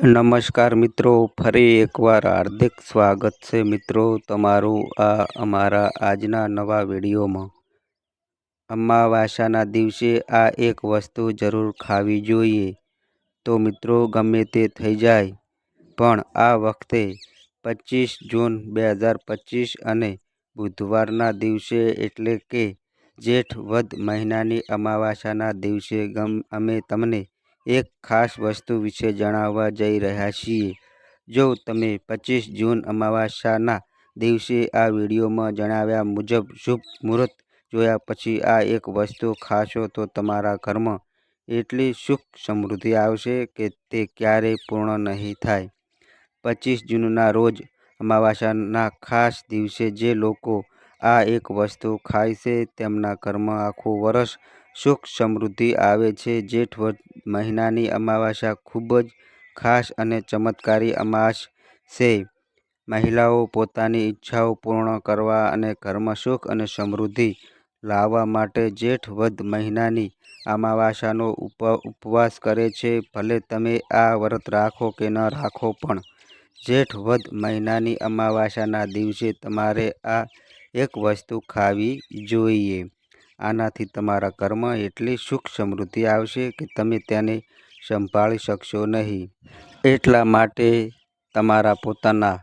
નમસ્કાર મિત્રો, ફરી એકવાર હાર્દિક સ્વાગત છે મિત્રો તમારું આ અમારા આજના નવા વિડીયોમાં। અમાવાસ્યાના દિવસે આ એક વસ્તુ જરૂર ખાવી જોઈએ। તો મિત્રો ગમે તે થઈ જાય પણ આ વખતે 25 જૂન 2025 અને બુધવારના દિવસે એટલે કે જેઠ વદ મહિનાની અમાવાસ્યાના દિવસે અમે તમને એક ખાસ વસ્તુ વિશે જણાવવા જઈ રહ્યા છીએ। જો તમે 25 જૂન અમાવાસ્યાના દિવસે આ વિડીયોમાં જણાવ્યા મુજબ શુભ મુહૂર્ત જોયા પછી આ એક વસ્તુ ખાશો તો તમારા ઘરમાં એટલી સુખ સમૃદ્ધિ આવશે કે તે ક્યારેય પૂર્ણ નહીં થાય। 25 જૂનના રોજ અમાવાસ્યાના ખાસ દિવસે જે લોકો આ એક વસ્તુ ખાય છે તેમના ઘરમાં આખું વર્ષ સુખ સમૃદ્ધિ આવે છે। જેઠ વદ મહિનાની અમાવાસ્યા ખૂબ જ ખાસ અને ચમત્કારી અમાસ છે। મહિલાઓ પોતાની ઈચ્છાઓ પૂર્ણ કરવા અને ઘરમાં સુખ અને સમૃદ્ધિ લાવવા માટે જેઠ વદ મહિનાની અમાવાસ્યાનો ઉપવાસ કરે છે। ભલે તમે આ વ્રત રાખો કે ન રાખો પણ જેઠ વદ મહિનાની અમાવાસ્યાના દિવસે તમારે આ એક વસ્તુ ખાવી જોઈએ। આનાથી તમારા ઘરમાં એટલી સુખ સમૃદ્ધિ આવશે કે તમે તેને સંભાળી શકશો નહીં। એટલા માટે તમારા પોતાના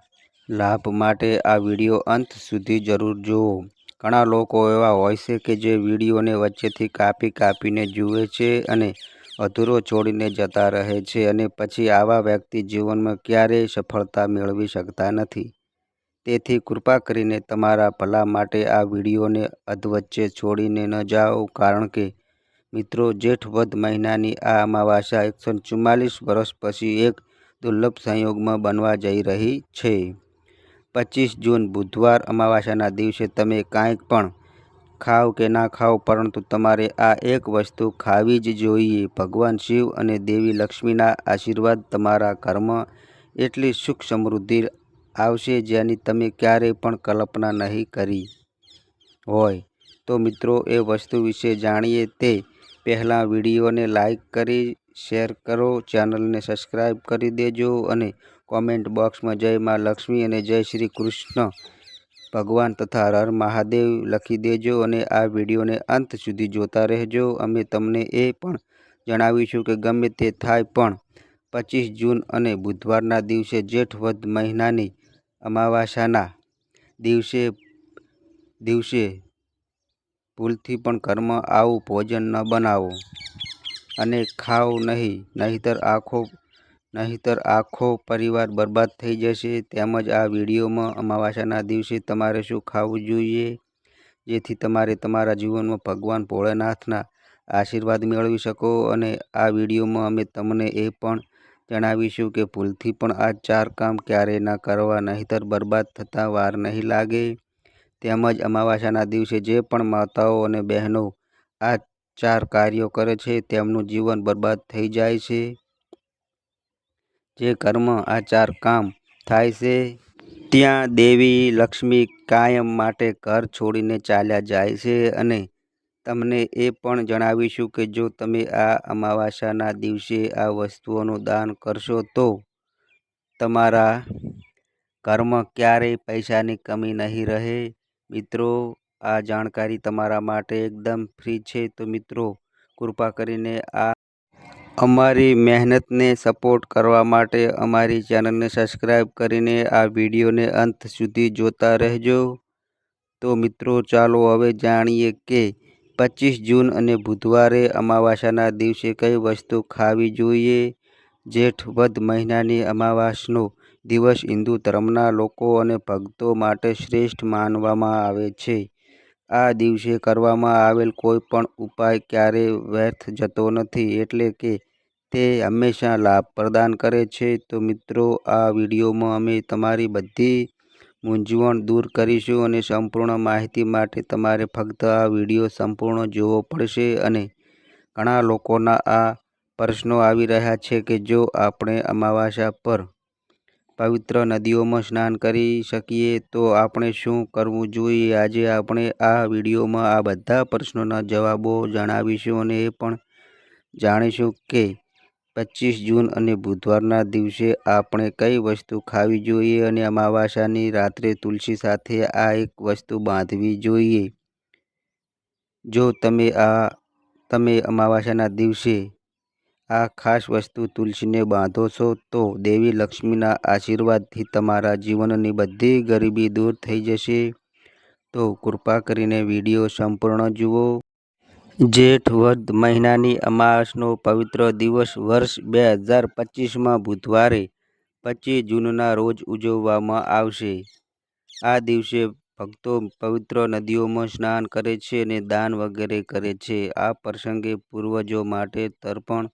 લાભ માટે આ વિડીયો અંત સુધી જરૂર જુઓ। ઘણા લોકો એવા હોય છે કે જે વિડીયોને વચ્ચેથી કાપીને જુએ છે અને અધૂરો છોડીને જતા રહે છે અને પછી આવા વ્યક્તિ જીવનમાં ક્યારેય સફળતા મેળવી શકતા નથી। તેથી કૃપા કરીને તમારા ભલા માટે આ વિડીયોને અધવચ્ચે છોડીને ન જાઓ, કારણ કે મિત્રો જેઠ વદ મહિનાની આ અમાવાસ્યા 144 વર્ષ પછી એક દુર્લભ સંયોગમાં બનવા જઈ રહી છે। 25 જૂન બુધવાર અમાવાસ્યાના દિવસે તમે કાંઈ પણ ખાઓ કે ના ખાઓ પરંતુ તમારે આ એક વસ્તુ ખાવી જ જોઈએ। ભગવાન શિવ અને દેવી લક્ષ્મીના આશીર્વાદ તમારા ઘરમાં એટલી સુખ સમૃદ્ધિ આવશે જેની તમે ક્યારેય પણ કલ્પના નહીં કરી હોય। તો મિત્રો એ વસ્તુ વિશે જાણીએ તે પહેલાં વિડીયોને લાઈક કરી શેર કરો, ચેનલને સબસ્ક્રાઈબ કરી દેજો અને કોમેન્ટ બોક્સમાં જય માં લક્ષ્મી અને જય શ્રી કૃષ્ણ ભગવાન તથા હર હર મહાદેવ લખી દેજો અને આ વિડીયોને અંત સુધી જોતા રહેજો। અમે તમને એ પણ જણાવીશું કે ગમે તે થાય પણ 25 જૂન અને બુધવારના દિવસે જેઠ વદ મહિનાની અમાવાસ્યાના દિવસે ભૂલથી પણ ઘરમાં આવું ભોજન ન બનાવો અને ખાઓ નહીં, નહીંતર આખો પરિવાર બરબાદ થઈ જશે। તેમજ આ વિડીયોમાં અમાવાસ્યાના દિવસે તમારે શું ખાવું જોઈએ જેથી તમારે તમારા જીવનમાં ભગવાન ભોળેનાથના આશીર્વાદ મેળવી શકો અને આ વિડીયોમાં અમે તમને એ પણ જણાવીશું કે ભૂલથી પણ આ 4 કામ ક્યારેય ન કરવા, નહીંતર બરબાદ થતાં વાર નહીં લાગે। તેમજ અમાવાસ્યાના દિવસે જે પણ માતાઓ અને બહેનો આ 4 કાર્યો કરે છે તેમનું જીવન બરબાદ થઈ જાય છે। જે ઘરમાં આ 4 કામ થાય છે ત્યાં દેવી લક્ષ્મી કાયમ માટે ઘર છોડીને ચાલ્યા જાય છે અને તમને એ પણ જણાવીશું કે જો તમે આ અમાવાસ્યાના દિવસે આ વસ્તુઓનું દાન કરશો તો તમારા ઘરમાં ક્યારેય પૈસાની કમી નહીં રહે। મિત્રો આ જાણકારી તમારા માટે એકદમ ફ્રી છે। તો મિત્રો કૃપા કરીને આ અમારી મહેનતને સપોર્ટ કરવા માટે અમારી ચેનલને સબસ્ક્રાઈબ કરીને આ વિડીયોને અંત સુધી જોતા રહેજો। તો મિત્રો ચાલો હવે જાણીએ કે 25 જૂન અને બુધવારે અમાવાસ્યાના દિવસે કઈ વસ્તુ ખાવી જોઈએ। જેઠ વદ મહિનાની અમાવાસનો દિવસ હિન્દુ ધર્મના લોકો અને ભક્તો માટે શ્રેષ્ઠ માનવામાં આવે છે। આ દિવસે કરવામાં આવેલ કોઈ પણ ઉપાય ક્યારેય વ્યર્થ જતો નથી, એટલે કે તે હંમેશા લાભ પ્રદાન કરે છે। તો મિત્રો આ વિડીયોમાં અમે તમારી બધી મૂંઝવણ દૂર કરીશું અને સંપૂર્ણ માહિતી માટે તમારે ફક્ત આ વિડીયો સંપૂર્ણ જોવો પડશે। અને ઘણા લોકોના આ પ્રશ્નો આવી રહ્યા છે કે જો આપણે અમાવાસ્યા પર પવિત્ર નદીઓમાં સ્નાન કરી શકીએ તો આપણે શું કરવું જોઈએ। આજે આપણે આ વિડીયોમાં આ બધા પ્રશ્નોના જવાબો જણાવીશું અને એ પણ જાણીશું કે 25 જૂન અને બુધવારના દિવસે આપણે કઈ વસ્તુ ખાવી જોઈએ અને અમાવાસ્યાની રાત્રે તુલસી સાથે આ એક વસ્તુ બાંધવી જોઈએ. જો તમે અમાવાસ્યાના દિવસે આ ખાસ વસ્તુ તુલસીને બાંધો છો તો દેવી લક્ષ્મીના આશીર્વાદથી તમારા જીવનની બધી ગરીબી દૂર થઈ જશે. તો કૃપા કરીને વિડીયો સંપૂર્ણ જુઓ. જેઠ વદ મહિનાની અમાસનો પવિત્ર દિવસ વર્ષ 2025માં બુધવારે 25 જૂનના રોજ ઉજવવામાં આવશે. આ દિવસે ભક્તો પવિત્ર નદીઓમાં સ્નાન કરે છે અને દાન વગેરે કરે છે. આ પ્રસંગે પૂર્વજો માટે તર્પણ,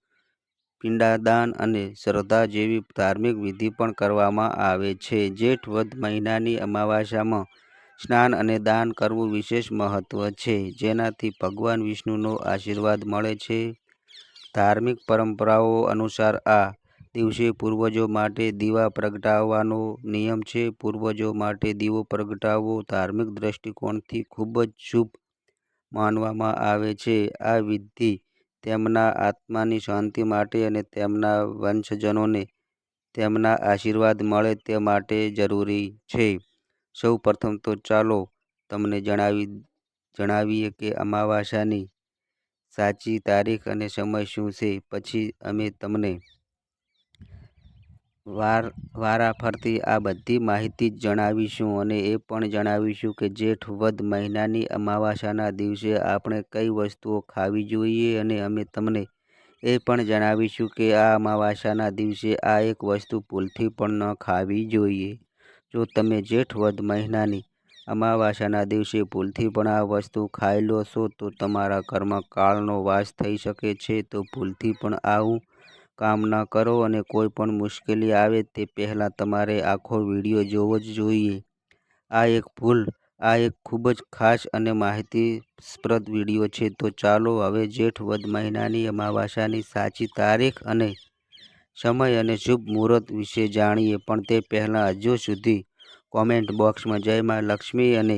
પિંડદાન અને શ્રાદ્ધ જેવી ધાર્મિક વિધિ પણ કરવામાં આવે છે. જેઠ વદ મહિનાની અમાવાસ્યામાં સ્નાન અને દાન કરવું વિશેષ મહત્વ છે, જેનાથી ભગવાન વિષ્ણુનો આશીર્વાદ મળે છે. ધાર્મિક પરંપરાઓ અનુસાર આ દિવસે પૂર્વજો માટે દીવા પ્રગટાવવાનો નિયમ છે. પૂર્વજો માટે દીવો પ્રગટાવવો ધાર્મિક દ્રષ્ટિકોણથી ખૂબ જ શુભ માનવામાં આવે છે. આ વિધિ તેમના આત્માની શાંતિ માટે અને તેમના વંશજોને તેમના આશીર્વાદ મળે તે માટે જરૂરી છે. સૌ પ્રથમ તો ચાલો તમને જણાવીએ કે અમાવાસ્યાની સાચી તારીખ અને સમય શું છે. પછી અમે તમને વારાફરતી આ બધી માહિતી જણાવીશું અને એ પણ જણાવીશું કે જેઠ વદ મહિનાની અમાવાસ્યાના દિવસે આપણે કઈ વસ્તુઓ ખાવી જોઈએ અને અમે તમને એ પણ જણાવીશું કે આ અમાવાસ્યાના દિવસે આ એક વસ્તુ ભૂલથી પણ ન ખાવી જોઈએ. જો તમે જેઠ વદ મહિનાની અમાવાસ્યાના દિવસે ભૂલથી પણ આ વસ્તુ ખાઈ લો છો તો તમારા ઘરમાં કાળનો વાસ થઈ શકે છે. તો ભૂલથી પણ આવું કામ ન કરો અને કોઈ પણ મુશ્કેલી આવે તે પહેલાં તમારે આખો વિડીયો જોવો જ જોઈએ. આ એક ખૂબ જ ખાસ અને માહિતીસ્પ્રદ વિડીયો છે. તો ચાલો હવે જેઠ વદ મહિનાની અમાવાસ્યાની સાચી તારીખ અને સમય અને શુભ મુહૂર્ત વિશે જાણીએ. પણ તે પહેલાં હજુ સુધી કોમેન્ટ બોક્સમાં જય મા લક્ષ્મી અને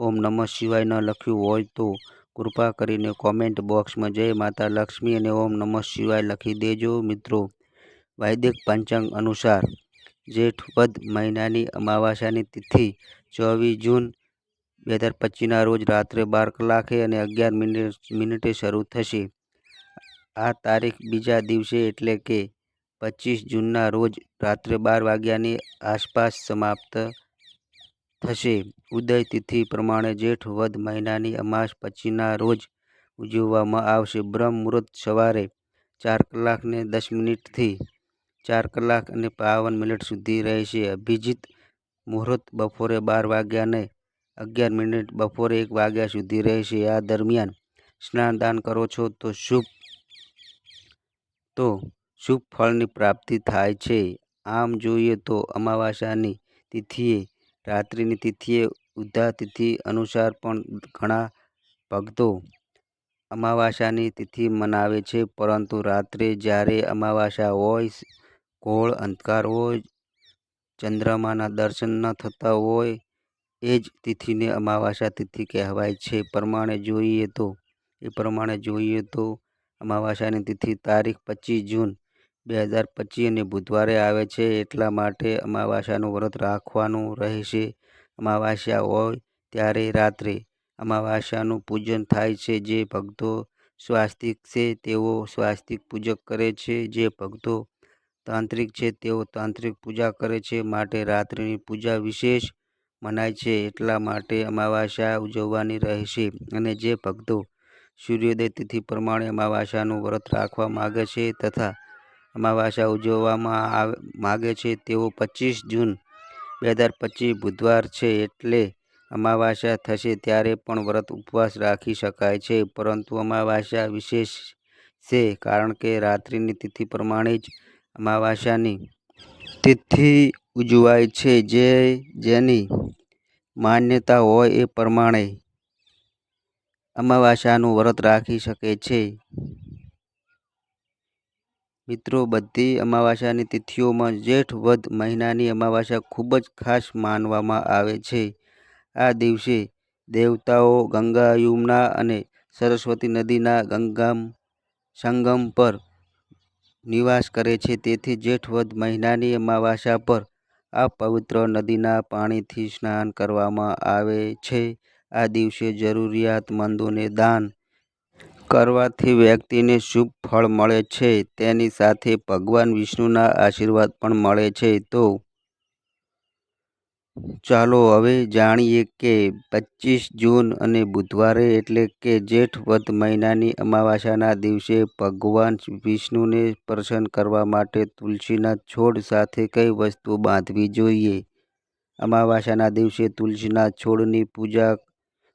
ઓમ નમઃ શિવાય ન લખ્યું હોય તો કૃપા કરીને કોમેન્ટ બોક્સમાં જય માતા લક્ષ્મી અને ઓમ નમઃ શિવાય લખી દેજો. મિત્રો, વૈદિક પંચાંગ અનુસાર જેઠ વદ મહિનાની અમાવાસ્યાની તિથિ 24 જૂન 2025ના રોજ રાત્રે 12 કલાકે અને 11 મિનિટે શરૂ થશે. આ તારીખ બીજા દિવસે એટલે કે 25 જૂનના રોજ રાત્રે 12 વાગ્યાની આસપાસ સમાપ્ત થશે. ઉદય તિથિ પ્રમાણે જેઠ વદ મહિનાની અમાસ પછીના રોજ ઉજવવામાં આવશે. બ્રહ્મ મુહૂર્ત સવારે 4:10થી 4:52 સુધી રહેશે. અભિજીત મુહૂર્ત બપોરે 12 વાગ્યાને 11 બપોરે 1 વાગ્યા સુધી રહેશે. આ દરમિયાન સ્નાન દાન કરો છો તો શુભ ફળની પ્રાપ્તિ થાય છે. આમ જોઈએ તો અમાવાસ્યાની તિથિએ રાત્રિની તિથિએ ઉદય તિથિ અનુસાર પણ ઘણા ભક્તો અમાવાસ્યાની તિથિ મનાવે છે, પરંતુ રાત્રે જ્યારે અમાવાસ્યા હોય, ઘોર અંધકાર હોય, ચંદ્રમાના દર્શન ન થતા હોય એ જ તિથિને અમાવાસ્યા તિથિ કહેવાય છે. એ પ્રમાણે જોઈએ તો અમાવાસ્યાની તિથિ તારીખ 25 જૂન 2025 અને બુધવારે આવે છે. એટલા માટે અમાવાસ્યાનું વ્રત રાખવાનું રહેશે. અમાવાસ્યા હોય ત્યારે રાત્રે અમાવાસ્યાનું પૂજન થાય છે. જે ભક્તો સ્વાસ્તિક છે તેઓ સ્વાસ્તિક પૂજન કરે છે. જે ભક્તો તાંત્રિક છે તેઓ તાંત્રિક પૂજા કરે છે. માટે રાત્રિની પૂજા વિશેષ મનાય છે. એટલા માટે અમાવાસ્યા ઉજવવાની રહેશે. અને જે ભક્તો સૂર્યોદય તિથિ પ્રમાણે અમાવાસ્યાનું વ્રત રાખવા માગે છે તથા અમાવાસ્યા ઉજવવા માગે છે તેઓ 25 જૂન 2025 બુધવાર છે એટલે અમાવાસ્યા થશે ત્યારે પણ વ્રત ઉપવાસ રાખી શકાય છે. પરંતુ અમાવાસ્યા વિશેષ છે કારણ કે રાત્રિની તિથિ પ્રમાણે જ અમાવાસ્યાની તિથિ ઉજવાય છે. જેની માન્યતા હોય એ પ્રમાણે અમાવાસ્યાનું વ્રત રાખી શકે છે. મિત્રો, બધી અમાવાસ્યાની તિથિઓમાં જેઠ વદ મહિનાની અમાવાસ્યા ખૂબ જ ખાસ માનવામાં આવે છે. આ દિવસે દેવતાઓ ગંગા, યમુના અને સરસ્વતી નદીના સંગમ પર નિવાસ કરે છે. તેથી જેઠ વદ મહિનાની અમાવાસ્યા પર આ પવિત્ર નદીના પાણીથી સ્નાન કરવામાં આવે છે. આ દિવસે જરૂરિયાતમંદોને દાન કરવાથી વ્યક્તિને શુભ ફળ મળે છે. તેની સાથે ભગવાન વિષ્ણુના આશીર્વાદ પણ મળે છે. તો ચાલો હવે જાણીએ કે 25 જૂન અને બુધવારે એટલે કે જેઠ વદ મહિનાની અમાવાસ્યાના દિવસે ભગવાન વિષ્ણુને પ્રસન્ન કરવા માટે તુલસીના છોડ સાથે કઈ વસ્તુ બાંધવી જોઈએ. અમાવાસ્યાના દિવસે તુલસીના છોડની પૂજા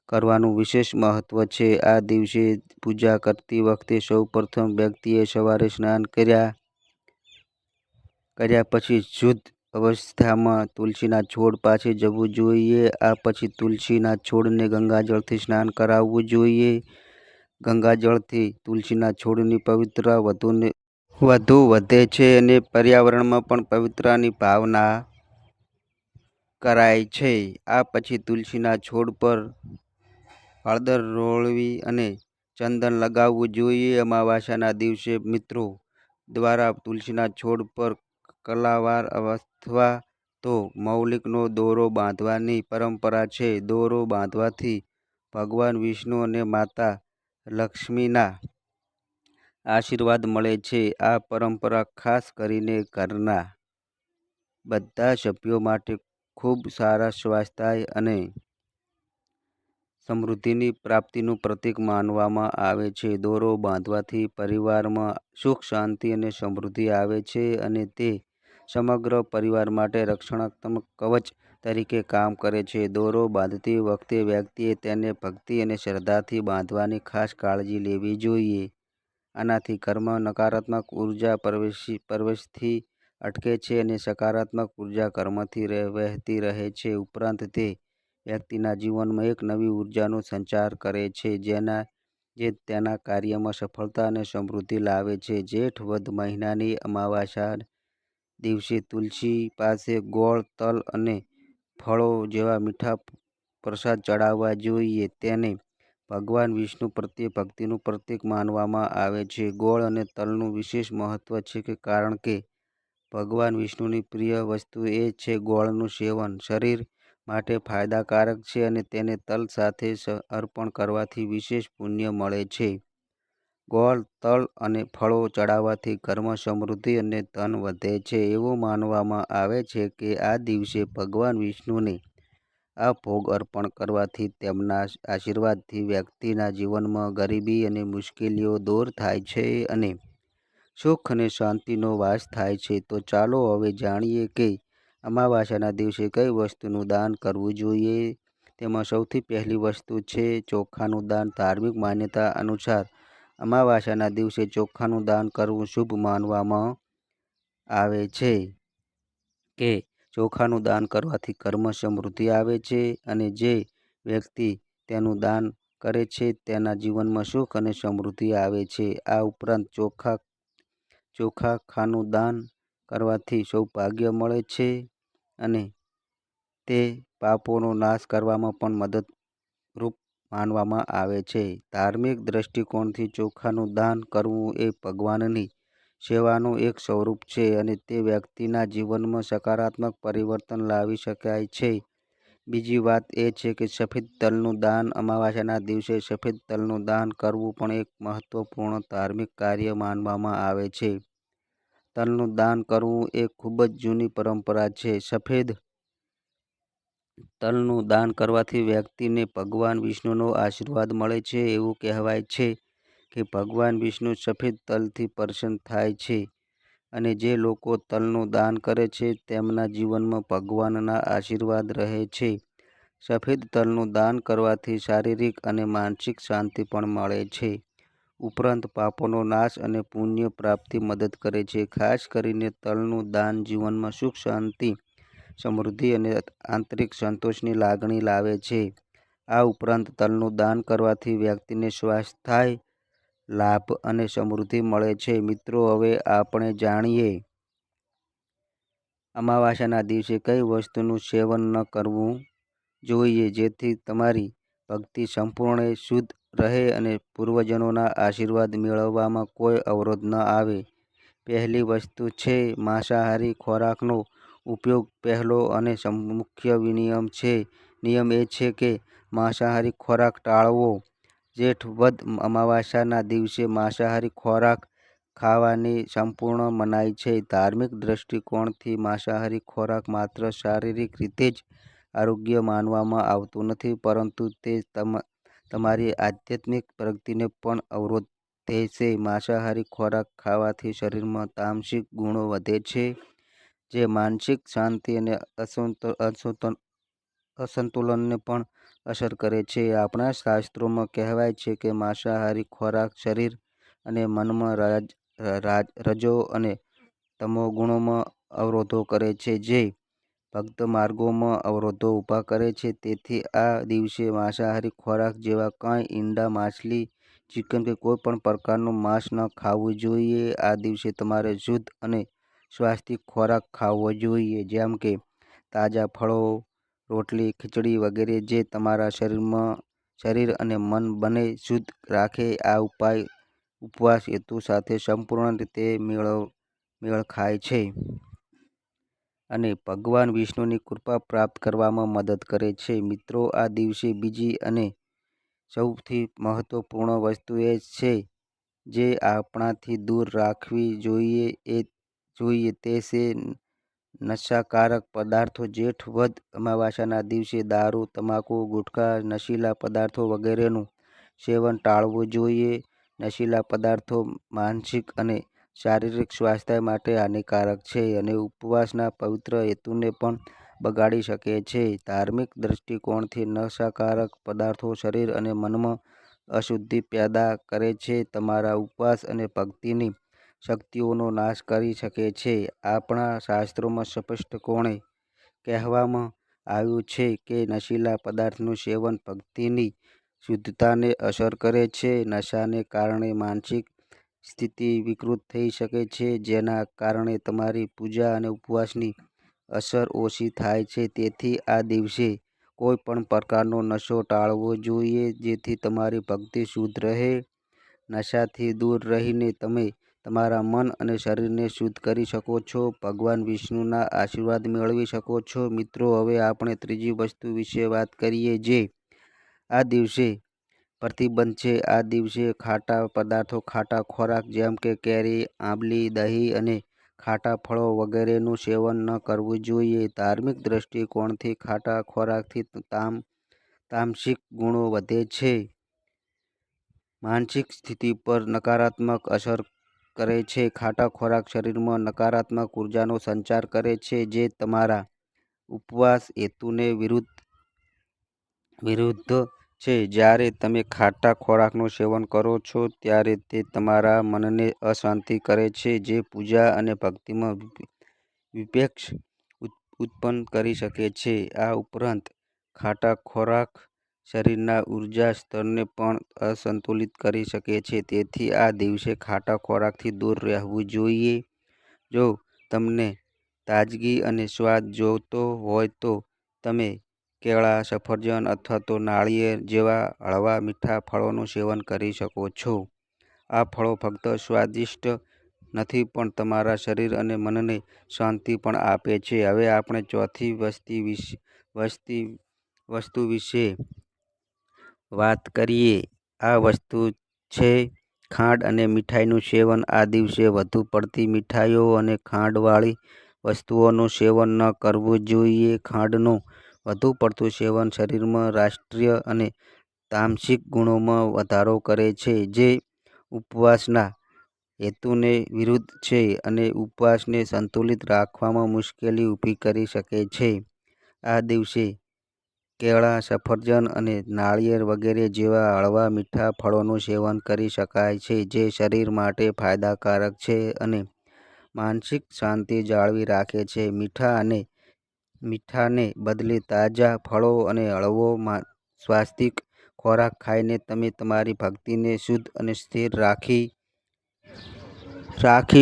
કરવાનું વિશેષ મહત્વ છે. આ દિવસે પૂજા કરતી વખતે સૌપ્રથમ વ્યક્તિએ સવારે સ્નાન કર્યા પછી શુદ્ધ અવસ્થામાં તુલસીના છોડ પાસે જવું જોઈએ. આ પછી તુલસીના છોડને ગંગાજળથી સ્નાન કરાવવું જોઈએ. ગંગાજળથી તુલસીના છોડની પવિત્રતા વધુ વધે છે અને પર્યાવરણમાં પણ પવિત્રતાની ભાવના કરાય છે. આ પછી તુલસીના છોડ પર હળદર રોળવી અને ચંદન લગાવવું જોઈએ. અમાવાસ્યાના દિવસે મિત્રો દ્વારા તુલસીના છોડ પર કલાવાર અથવા તો મૌલિકનો દોરો બાંધવાની પરંપરા છે. દોરો બાંધવાથી ભગવાન વિષ્ણુ અને માતા લક્ષ્મીના આશીર્વાદ મળે છે. આ પરંપરા ખાસ કરીને ઘરના બધા સભ્યો માટે ખૂબ સારા સ્વાસ્થ્ય અને સમૃદ્ધિની પ્રાપ્તિનું પ્રતીક માનવામાં આવે છે. દોરો બાંધવાથી પરિવારમાં સુખ, શાંતિ અને સમૃદ્ધિ આવે છે અને તે સમગ્ર પરિવાર માટે રક્ષણાત્મક કવચ તરીકે કામ કરે છે. દોરો બાંધતી વખતે વ્યક્તિએ તેને ભક્તિ અને શ્રદ્ધાથી બાંધવાની ખાસ કાળજી લેવી જોઈએ. આનાથી ઘરમાં નકારાત્મક ઉર્જા પ્રવેશથી અટકે છે અને સકારાત્મક ઉર્જા ઘરમાંથી વહેતી રહે છે. ઉપરાંત તે વ્યક્તિના જીવનમાં એક નવી ઉર્જાનો સંચાર કરે છે જે તેના કાર્યમાં સફળતા અને સમૃદ્ધિ લાવે છે. જેઠ વદ મહિનાની અમાવાસ્યા દિવસે તુલસી પાસે ગોળ, તલ અને ફળો જેવા મીઠા પ્રસાદ ચડાવવા જોઈએ. તેને ભગવાન વિષ્ણુ પ્રત્યે ભક્તિનું પ્રતીક માનવામાં આવે છે. ગોળ અને તલનું વિશેષ મહત્વ છે કારણ કે ભગવાન વિષ્ણુની પ્રિય વસ્તુ એ છે ગોળનું સેવન શરીર માટે ફાયદાકારક છે અને તેને તલ સાથે અર્પણ કરવાથી વિશેષ પુણ્ય મળે છે. ગોળ, તલ અને ફળો ચડાવવાથી ઘરમાં સમૃદ્ધિ અને ધન વધે છે. એવું માનવામાં આવે છે કે આ દિવસે ભગવાન વિષ્ણુને આ ભોગ અર્પણ કરવાથી તેમના આશીર્વાદથી વ્યક્તિના જીવનમાં ગરીબી અને મુશ્કેલીઓ દૂર થાય છે અને સુખ અને શાંતિનો વાસ થાય છે. તો ચાલો હવે જાણીએ કે અમાવાસ્યાના દિવસે કઈ વસ્તુનું દાન કરવું જોઈએ. તેમાં સૌથી પહેલી વસ્તુ છે ચોખાનું દાન. ધાર્મિક માન્યતા અનુસાર અમાવાસ્યાના દિવસે ચોખાનું દાન કરવું શુભ માનવામાં આવે છે કે ચોખાનું દાન કરવાથી ઘરમાં સમૃદ્ધિ આવે છે અને જે વ્યક્તિ તેનું દાન કરે છે તેના જીવનમાં સુખ અને સમૃદ્ધિ આવે છે. આ ઉપરાંત ચોખાનું દાન કરવાથી સૌભાગ્ય મળે છે અને તે પાપોનો નાશ કરવામાં પણ મદદરૂપ માનવામાં આવે છે. ધાર્મિક દ્રષ્ટિકોણથી ચોખાનું દાન કરવું એ ભગવાનની સેવાનું એક સ્વરૂપ છે અને તે વ્યક્તિના જીવનમાં સકારાત્મક પરિવર્તન લાવી શકાય છે. બીજી વાત એ છે કે સફેદ તલનું દાન. અમાવાસ્યાના દિવસે સફેદ તલનું દાન કરવું પણ એક મહત્વપૂર્ણ ધાર્મિક કાર્ય માનવામાં આવે છે. તલનું દાન કરવું એ ખૂબ જ જૂની પરંપરા છે. સફેદ તલનું દાન કરવાથી વ્યક્તિને ભગવાન વિષ્ણુનો આશીર્વાદ મળે છે. એવું કહેવાય છે કે ભગવાન વિષ્ણુ સફેદ તલથી પ્રસન્ન થાય છે અને જે લોકો તલનું દાન કરે છે તેમના જીવનમાં ભગવાનના આશીર્વાદ રહે છે. સફેદ તલનું દાન કરવાથી શારીરિક અને માનસિક શાંતિ પણ મળે છે. ઉપરાંત પાપોનો નાશ અને પુણ્ય પ્રાપ્તિ મદદ કરે છે. ખાસ કરીને તલનું દાન જીવનમાં સુખ, શાંતિ, સમૃદ્ધિ અને આંતરિક સંતોષની લાગણી લાવે છે. આ ઉપરાંત તલનું દાન કરવાથી વ્યક્તિને સ્વાસ્થ્ય લાભ અને સમૃદ્ધિ મળે છે. મિત્રો હવે આપણે જાણીએ અમાવાસ્યાના દિવસે કઈ વસ્તુનું સેવન ન કરવું જોઈએ જેથી તમારી ભક્તિ સંપૂર્ણ શુદ્ધ રહે અને પૂર્વજોના આશીર્વાદ મેળવવામાં કોઈ અવરોધ ન આવે. પહેલી વસ્તુ છે માંસાહારી ખોરાકનો ઉપયોગ. પહેલો અને મુખ્ય નિયમ એ છે કે માંસાહારી ખોરાક ટાળવો. જેઠ વદ અમાવાસ્યાના દિવસે માંસાહારી ખોરાક ખાવાની સંપૂર્ણ મનાઈ છે. ધાર્મિક દ્રષ્ટિકોણથી માંસાહારી ખોરાક માત્ર શારીરિક રીતે જ આરોગ્ય માનવામાં આવતું નથી, પરંતુ તે તમારી આધ્યાત્મિક પ્રગતિને પણ અવરોધે છે. માંસાહારી ખોરાક ખાવાથી શરીરમાં તામસિક ગુણો વધે છે, જે માનસિક શાંતિ અને અસંતુલનને પણ અસર કરે છે. આપણા શાસ્ત્રોમાં કહેવાય છે કે માંસાહારી ખોરાક શરીર અને મનમાં રજો અને તમો ગુણોમાં અવરોધો કરે છે, જે ભક્ત માર્ગોમાં અવરોધો ઊભા કરે છે. તેથી આ દિવસે માંસાહારી ખોરાક જેવા કંઈ ઈંડા, માછલી, ચિકન કે કોઈ પણ પ્રકારનું માંસ ન ખાવું જોઈએ. આ દિવસે તમારે શુદ્ધ અને સ્વાસ્થ્યિક ખોરાક ખાવો જોઈએ, જેમ કે તાજા ફળો, રોટલી, ખીચડી વગેરે, જે તમારા શરીર અને મન બંને શુદ્ધ રાખે. આ ઉપવાસ હેતુ સાથે સંપૂર્ણ રીતે મેળ ખાય છે અને ભગવાન વિષ્ણુની કૃપા પ્રાપ્ત કરવામાં મદદ કરે છે. મિત્રો, આ દિવસે બીજી અને સૌથી મહત્વપૂર્ણ વસ્તુ એ છે જે આપણાથી દૂર રાખવી જોઈએ તે છે નશાકારક પદાર્થો. જેઠ વદ અમાવાસ્યાના દિવસે દારૂ, તમાકુ, ગુટખા, નશીલા પદાર્થો વગેરેનું સેવન ટાળવું જોઈએ. નશીલા પદાર્થો માનસિક અને શારીરિક સ્વાસ્થ્ય માટે હાનિકારક છે અને ઉપવાસના પવિત્ર હેતુને પણ બગાડી શકે છે. ધાર્મિક દ્રષ્ટિકોણથી નશાકારક પદાર્થો શરીર અને મનમાં અશુદ્ધિ પેદા કરે છે, તમારા ઉપવાસ અને ભક્તિની શક્તિઓનો નાશ કરી શકે છે. આપણા શાસ્ત્રોમાં સ્પષ્ટપણે કહેવામાં આવ્યું છે કે નશીલા પદાર્થનું સેવન ભક્તિની શુદ્ધતાને અસર કરે છે. નશાને કારણે માનસિક સ્થિતિ વિકૃત થઈ શકે છે, જેના કારણે તમારી પૂજા અને ઉપવાસની અસર ઓછી થાય છે. તેથી આ દિવસે કોઈ પણ પ્રકારનો નશો ટાળવો જોઈએ, જેથી તમારી ભક્તિ શુદ્ધ રહે. નશાથી દૂર રહીને તમે તમારા મન અને શરીરને શુદ્ધ કરી શકો છો, ભગવાન વિષ્ણુના આશીર્વાદ મેળવી શકો છો. મિત્રો, હવે આપણે ત્રીજી વસ્તુ વિશે વાત કરીએ જે આ દિવસે પ્રતિબંધ છે. આ દિવસે ખાટા પદાર્થો, ખાટા ખોરાક જેમ કે કેરી, આંબલી, દહીં અને ખાટા ફળો વગેરેનું સેવન ન કરવું જોઈએ. ધાર્મિક દ્રષ્ટિકોણથી ખાટા ખોરાકથી તામસિક ગુણો વધે છે, માનસિક સ્થિતિ પર નકારાત્મક અસર કરે છે. ખાટા ખોરાક શરીરમાં નકારાત્મક ઉર્જાનો સંચાર કરે છે, જે તમારા ઉપવાસ હેતુને વિરુદ્ધ છે. જ્યારે તમે ખાટા ખોરાકનું સેવન કરો છો, ત્યારે તે તમારા મનને અશાંત કરે છે, જે પૂજા અને ભક્તિમાં વિક્ષેપ ઉત્પન્ન કરી શકે છે. આ ઉપરાંત, ખાટા ખોરાક શરીરના ઉર્જા સ્તરને પણ અસંતુલિત કરી શકે છે. તેથી આ દિવસે ખાટા ખોરાકથી દૂર રહેવું જોઈએ. જો તમને તાજગી અને સ્વાદ જોઈતો હોય તો તમે કેળા, સફરજન અથવા તો નાળિયેર જેવા હળવા મીઠા ફળોનું સેવન કરી શકો છો. આ ફળો ફક્ત સ્વાદિષ્ટ નથી પણ તમારા શરીર અને મનને શાંતિ પણ આપે છે. હવે આપણે ચોથી વસ્તુ વિશે વાત કરીએ. આ વસ્તુ છે ખાંડ અને મીઠાઈનું સેવન. આ દિવસે વધુ પડતી મીઠાઈઓ અને ખાંડવાળી વસ્તુઓનું સેવન ન કરવું જોઈએ. ખાંડનું વધુ પડતું સેવન શરીરમાં રાષ્ટ્રીય અને તામસિક ગુણોમાં વધારો કરે છે, જે ઉપવાસના હેતુને વિરુદ્ધ છે અને ઉપવાસને સંતુલિત રાખવામાં મુશ્કેલી ઊભી કરી શકે છે. આ દિવસે કેળા, સફરજન અને નાળિયેર વગેરે જેવા હળવા મીઠા ફળોનું સેવન કરી શકાય છે, જે શરીર માટે ફાયદાકારક છે અને માનસિક શાંતિ જાળવી રાખે છે. મીઠાને બદલે તાજા ફળો અને હળવો સ્વાસ્થ્યિક ખોરાક ખાઈને તમે તમારી ભક્તિને શુદ્ધ અને સ્થિર રાખી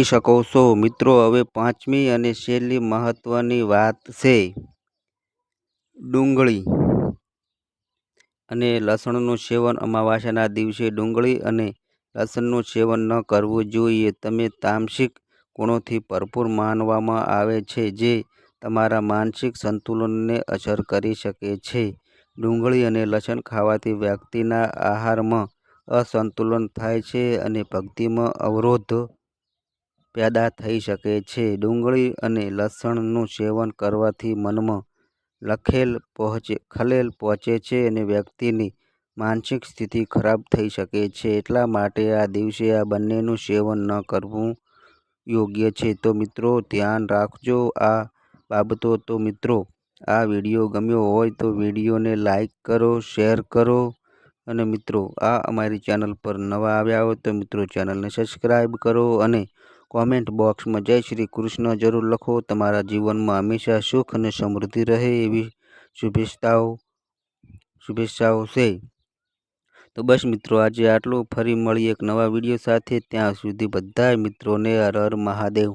શકો છો. મિત્રો, હવે પાંચમી અને છેલ્લી મહત્વની વાત છે ડુંગળી અને લસણનું સેવન. અમાવાસ્યાના દિવસે ડુંગળી અને લસણનું સેવન ન કરવું જોઈએ. તમે તામસિક ગુણોથી ભરપૂર માનવામાં આવે છે જે તમારા માનસિક સંતુલનને અસર કરી શકે છે. ડુંગળી અને લસણ ખાવાથી વ્યક્તિના આહારમાં અસંતુલન થાય છે અને ભક્તિમાં અવરોધ પેદા થઈ શકે છે. ડુંગળી અને લસણનું સેવન કરવાથી મનમાં ખલેલ પહોંચે છે અને વ્યક્તિની માનસિક સ્થિતિ ખરાબ થઈ શકે છે. એટલા માટે આ દિવસે આ બંનેનું સેવન ન કરવું યોગ્ય છે. તો મિત્રો ધ્યાન રાખજો આ બાબતો. તો મિત્રો આ વિડીયો ગમ્યો હોય તો વિડીયોને લાઈક કરો, શેર કરો અને મિત્રો આ અમારી ચેનલ પર નવા આવ્યા હોય તો મિત્રો ચેનલને સબસ્ક્રાઈબ કરો અને કોમેન્ટ બોક્સમાં જય શ્રી કૃષ્ણ જરૂર લખો. તમારા જીવનમાં હંમેશા સુખ અને સમૃદ્ધિ રહે એવી શુભેચ્છાઓ છે. તો બસ મિત્રો આજે આટલું. ફરી મળીએ એક નવા વિડીયો સાથે. ત્યાં સુધી બધાય મિત્રોને હર હર મહાદેવ.